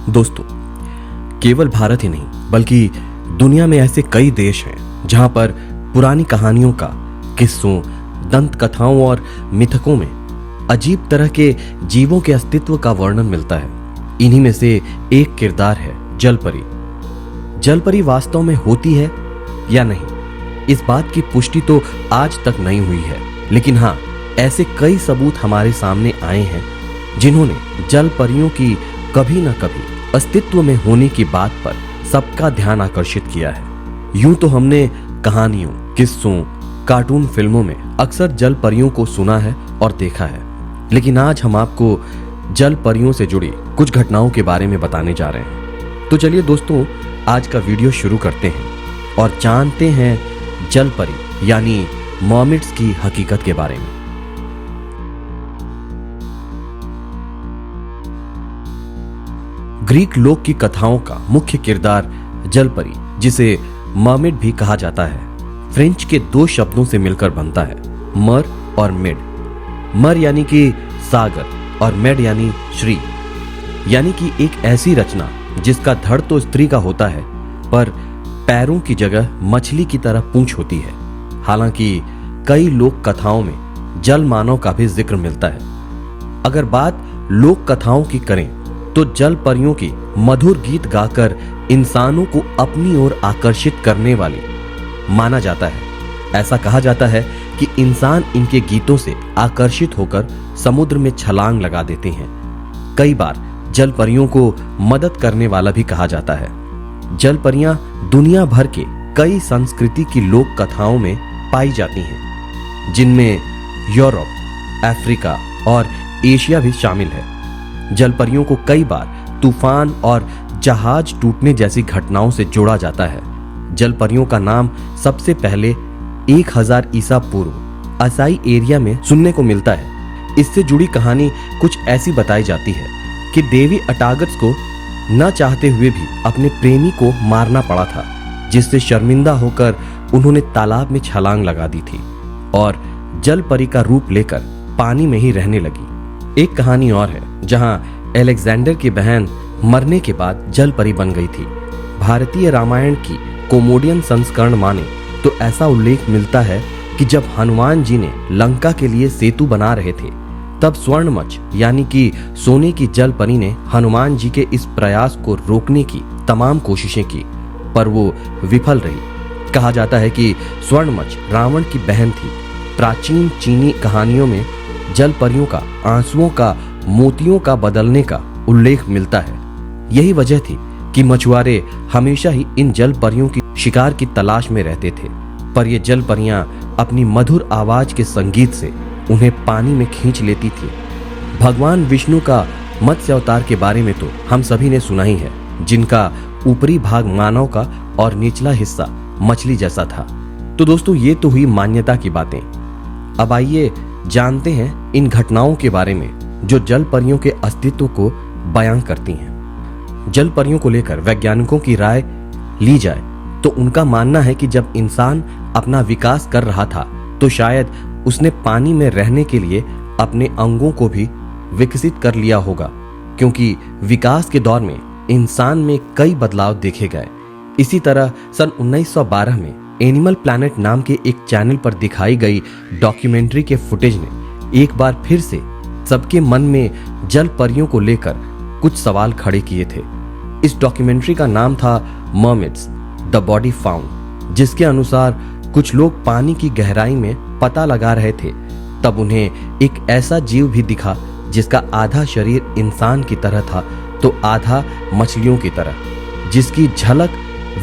दोस्तों, केवल भारत ही नहीं बल्कि दुनिया में ऐसे कई देश हैं जहां पर पुरानी कहानियों का, किस्सों, दंत कथाओं और मिथकों में अजीब तरह के जीवों के अस्तित्व का वर्णन मिलता है। इन्हीं में से एक किरदार है जलपरी। जलपरी वास्तव में होती है या नहीं, इस बात की पुष्टि तो आज तक नहीं हुई है, लेकिन हाँ, ऐसे कई सबूत हमारे सामने आए हैं जिन्होंने जलपरियों की कभी न कभी अस्तित्व में होने की बात पर सबका ध्यान आकर्षित किया है। यूं तो हमने कहानियों, किस्सों, कार्टून फिल्मों में अक्सर जल परियों को सुना है और देखा है, लेकिन आज हम आपको जल परियों से जुड़ी कुछ घटनाओं के बारे में बताने जा रहे हैं। तो चलिए दोस्तों, आज का वीडियो शुरू करते हैं और जानते हैं जल परी यानी मर्मेड्स की हकीकत के बारे में। ग्रीक लोक की कथाओं का मुख्य किरदार जलपरी, जिसे मर्मेड भी कहा जाता है, फ्रेंच के दो शब्दों से मिलकर बनता है, मर और मेड। मर यानी कि सागर और मेड यानी श्री, यानी कि एक ऐसी रचना जिसका धड़ तो स्त्री का होता है पर पैरों की जगह मछली की तरह पूंछ होती है। हालांकि कई लोक कथाओं में जल मानव का भी जिक्र मिलता है। अगर बात लोक कथाओं की करें तो जल परियों की मधुर गीत गाकर इंसानों को अपनी ओर आकर्षित करने वाली माना जाता है। ऐसा कहा जाता है कि इंसान इनके गीतों से आकर्षित होकर समुद्र में छलांग लगा देते हैं। कई बार जल परियों को मदद करने वाला भी कहा जाता है। जल परियां दुनिया भर के कई संस्कृति की लोक कथाओं में पाई जाती हैं, जिनमें यूरोप, अफ्रीका और एशिया भी शामिल है। जल परियों को कई बार तूफान और जहाज टूटने जैसी घटनाओं से जोड़ा जाता है। जल परियों का नाम सबसे पहले 1000 ईसा पूर्व असाई एरिया में सुनने को मिलता है। इससे जुड़ी कहानी कुछ ऐसी बताई जाती है कि देवी अटागस को न चाहते हुए भी अपने प्रेमी को मारना पड़ा था, जिससे शर्मिंदा होकर उन्होंने तालाब में छलांग लगा दी थी और जल परी का रूप लेकर पानी में ही रहने लगी। एक कहानी और है जहां अलेक्जेंडर की बहन मरने के बाद जल परी बन गई थी। भारतीय रामायण की कोमोडियन संस्करण माने तो ऐसा उल्लेख मिलता है कि जब हनुमान जी ने लंका के लिए सेतु बना रहे थे, तब स्वर्णमच यानी कि सोने की जल परी ने हनुमान जी के इस प्रयास को रोकने की तमाम कोशिशें की, पर वो विफल रही। कहा जाता है कि स्वर्णमच रावण की बहन थी। प्राचीन चीनी कहानियों में जल परियों का आंसुओं का मोतियों का बदलने का उल्लेख मिलता है। यही वजह थी कि मछुआरे हमेशा ही इन जल परियों की शिकार की तलाश में रहते थे, पर ये जल परियां अपनी मधुर आवाज के संगीत से उन्हें पानी में खींच लेती थी। भगवान विष्णु का मत्स्य अवतार के बारे में तो हम सभी ने सुना ही है, जिनका ऊपरी भाग मानव का और निचला हिस्सा मछली जैसा था। तो दोस्तों, ये तो हुई मान्यता की बातें। अब आइए जानते हैं इन घटनाओं के बारे में जो जल परियों के अस्तित्व को बयां करती हैं। जल परियों को लेकर वैज्ञानिकों की राय ली जाए तो उनका मानना है कि जब इंसान अपना विकास कर रहा था तो शायद उसने पानी में रहने के लिए अपने अंगों को भी विकसित कर लिया होगा, क्योंकि विकास के दौर में इंसान में कई बदलाव देखे गए। इसी तरह सन 1912 में एनिमल प्लैनेट नाम के एक चैनल पर दिखाई गई डॉक्यूमेंट्री के फुटेज ने एक बार फिर से सबके मन में जल परियों को लेकर कुछ सवाल खड़े किए थे। इस डॉक्यूमेंट्री का नाम था मर्मेड्स द बॉडी फाउंड, जिसके अनुसार कुछ लोग पानी की गहराई में पता लगा रहे थे, तब उन्हें एक ऐसा जीव भी दिखा जिसका आधा शरीर इंसान की तरह था तो आधा मछलियों की तरह, जिसकी झलक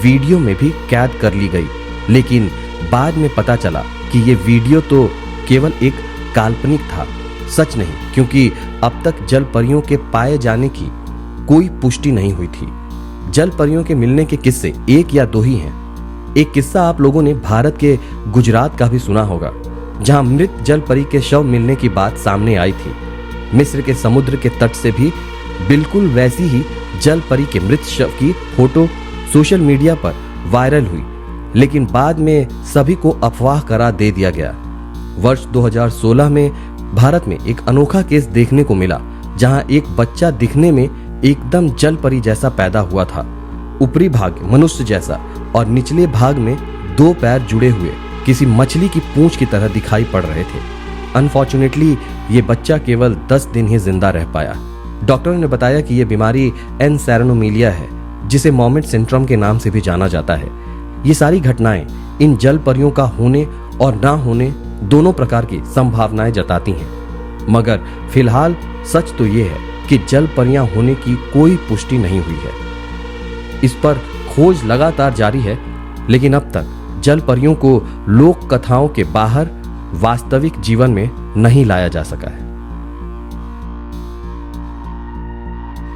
वीडियो में भी कैद कर ली गई। लेकिन बाद में पता चला कि ये वीडियो तो केवल एक काल्पनिक था, सच नहीं, क्योंकि अब तक जल परियों के पाए जाने की कोई पुष्टि नहीं हुई थी। जल परियों के मिलने के किस्से एक या दो ही हैं। एक किस्सा आप लोगों ने भारत के गुजरात का भी सुना होगा, जहां मृत जल परी के शव मिलने की बात सामने आई थी। मिस्र के समुद्र के तट से भी बिल्कुल वैसी ही जल परी के मृत शव की फोटो सोशल मीडिया पर वायरल हुई, लेकिन बाद में सभी को अफवाह करार दे दिया गया। वर्ष 2016 में भारत में एक अनोखा केस देखने को मिला, जहां एक बच्चा दिखने में एकदम जल परी जैसा पैदा हुआ था। ऊपरी भाग मनुष्य जैसा और निचले भाग में 2 पैर जुड़े हुए किसी मछली की पूंछ की तरह दिखाई पड़ रहे थे। अनफॉर्चुनेटली ये बच्चा केवल 10 दिन ही जिंदा रह पाया। डॉक्टरों ने बताया कि यह बीमारी एनसेरेनोमिलिया है, जिसे मॉमेट सिंड्रोम के नाम से भी जाना जाता है। ये सारी घटनाएं इन जल परियों का होने और ना होने दोनों प्रकार की संभावनाएं जताती हैं। मगर फिलहाल सच तो ये है कि जल परियां होने की कोई पुष्टि नहीं हुई है। इस पर खोज लगातार जारी है, लेकिन अब तक जल परियों को लोक कथाओं के बाहर वास्तविक जीवन में नहीं लाया जा सका है।